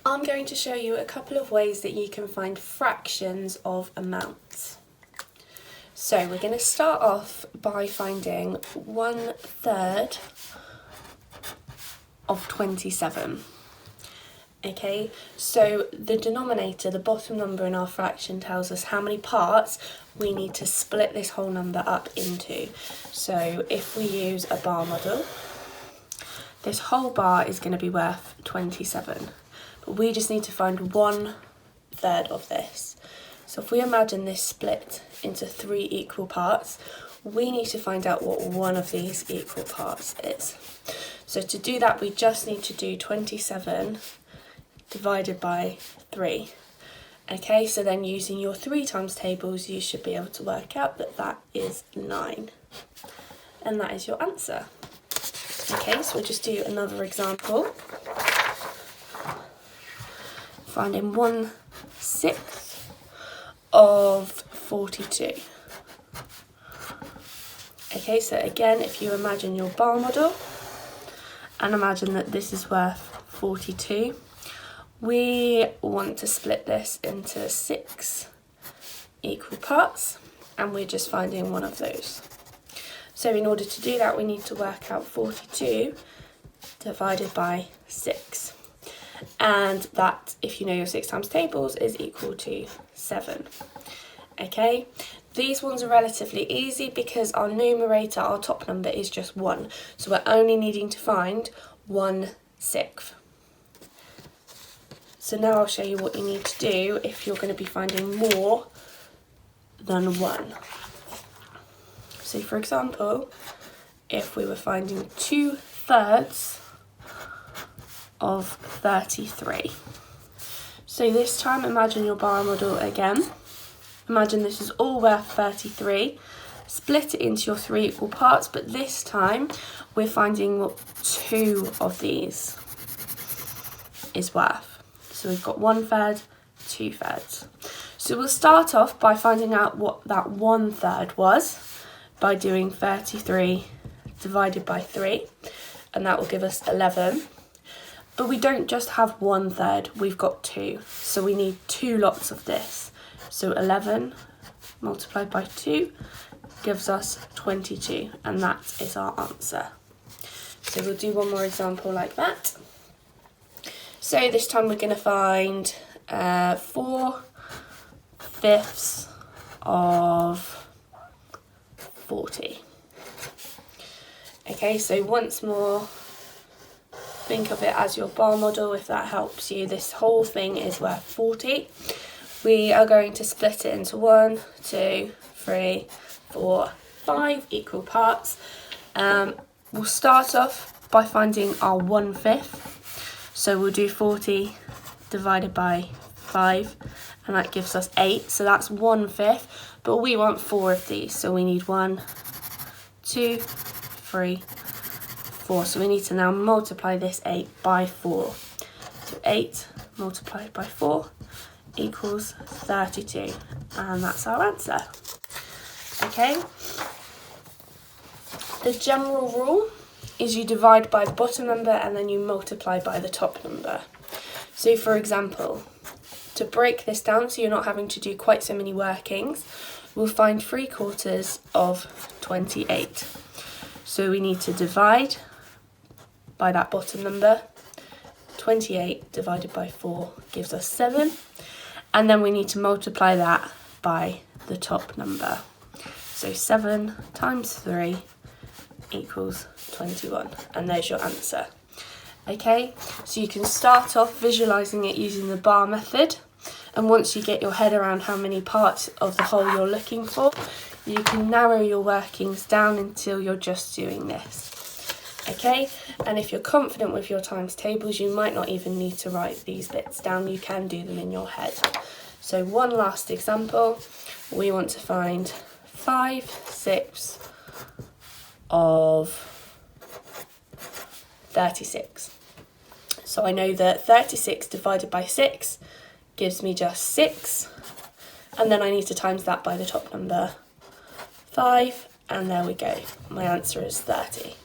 I'm going to show you a couple of ways that you can find fractions of amounts. So we're going to start off by finding 1/3 of 27. Okay, so the denominator, the bottom number in our fraction, tells us how many parts we need to split this whole number up into. So if we use a bar model, this whole bar is going to be worth 27. But we just need to find 1/3 of this. So if we imagine this split into 3 equal parts, we need to find out what one of these equal parts is. So to do that, we just need to do 27 divided by 3. Okay, so then using your 3 times tables, you should be able to work out that that is 9. And that is your answer. Okay, so we'll just do another example. Finding 1/6 of 42. Okay, so again, if you imagine your bar model and imagine that this is worth 42, we want to split this into 6 equal parts, and we're just finding one of those. So in order to do that, we need to work out 42 divided by 6. And that, if you know your 6 times tables, is equal to 7. Okay, these ones are relatively easy because our numerator, our top number, is just 1. So we're only needing to find 1/6. So now I'll show you what you need to do if you're going to be finding more than 1. So for example, if we were finding 2/3 of 33. So this time, imagine your bar model again. Imagine this is all worth 33. Split it into your 3 equal parts, but this time we're finding what 2 of these is worth. So we've got 1/3, 2/3. So we'll start off by finding out what that 1/3 was by doing 33 divided by 3, and that will give us 11. But we don't just have 1/3, we've got 2. So we need 2 lots of this. So 11 multiplied by 2 gives us 22, and that is our answer. So we'll do one more example like that. So this time we're going to find 4/5 of 40. Okay, so once more, think of it as your bar model if that helps you. This whole thing is worth 40. We are going to split it into 1, 2, 3, 4, 5 equal parts. We'll start off by finding our 1/5. So we'll do 40 divided by 5, and that gives us 8. So that's 1/5, but we want 4 of these. So we need 1, 2, 3, 4. So we need to now multiply this 8 by 4. So 8 multiplied by 4 equals 32, and that's our answer. Okay. The general rule is you divide by the bottom number and then you multiply by the top number. So for example, to break this down so you're not having to do quite so many workings, we'll find 3/4 of 28. So we need to divide by that bottom number. 28 divided by 4 gives us 7. And then we need to multiply that by the top number. So 7 times 3 equals 21. And there's your answer. Okay, so you can start off visualising it using the bar method. And once you get your head around how many parts of the whole you're looking for, you can narrow your workings down until you're just doing this. Okay, and if you're confident with your times tables, you might not even need to write these bits down. You can do them in your head. So one last example, we want to find 5/6 of 36. So I know that 36 divided by 6 gives me just 6, and then I need to times that by the top number, 5, and there we go. My answer is 30.